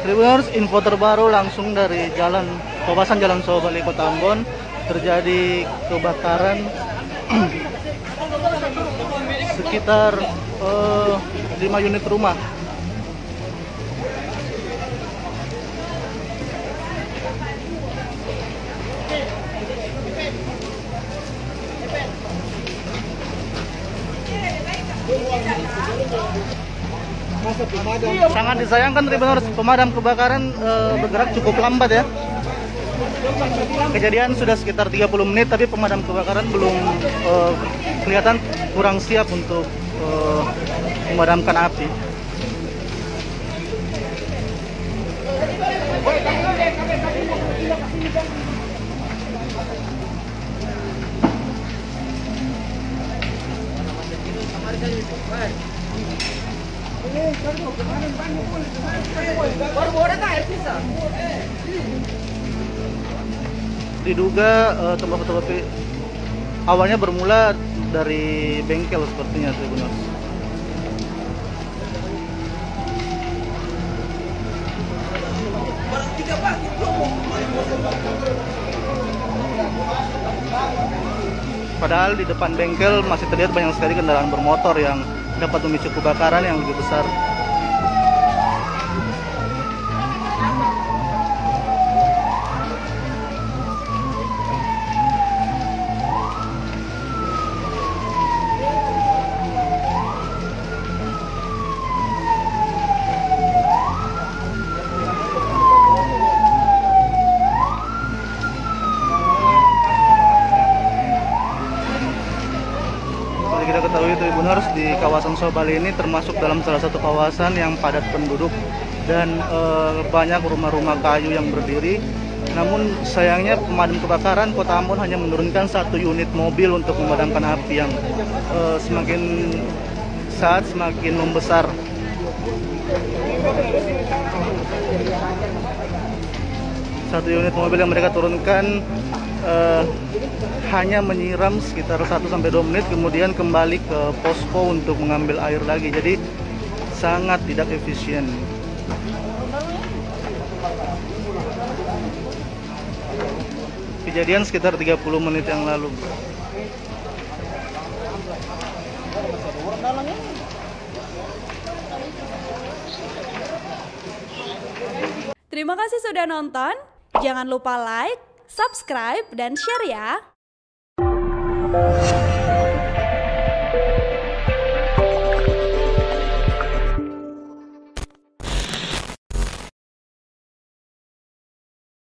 Tribuners, info terbaru langsung dari kawasan Jalan Sobali, Kota Ambon. Terjadi kebakaran sekitar 5 unit rumah. Sangat disayangkan Tribuners, pemadam kebakaran bergerak cukup lambat ya. Kejadian sudah sekitar 30 menit tapi pemadam kebakaran belum kelihatan kurang siap untuk memadamkan api. Diduga tempat fotokopi awalnya bermula dari bengkel sepertinya, Tribuners. Padahal di depan bengkel masih terlihat banyak sekali kendaraan bermotor yang dapat memicu kebakaran yang lebih besar. Kita ketahui Tribuners, di kawasan Sobali ini termasuk dalam salah satu kawasan yang padat penduduk dan banyak rumah-rumah kayu yang berdiri. Namun sayangnya pemadam kebakaran Kota Ambon hanya menurunkan 1 unit mobil untuk memadamkan api yang semakin membesar. Satu unit mobil yang mereka turunkan hanya menyiram sekitar 1-2 menit, kemudian kembali ke posko untuk mengambil air lagi. Jadi sangat tidak efisien. Kejadian sekitar 30 menit yang lalu. Terima kasih sudah nonton. Jangan lupa like, subscribe, dan share ya.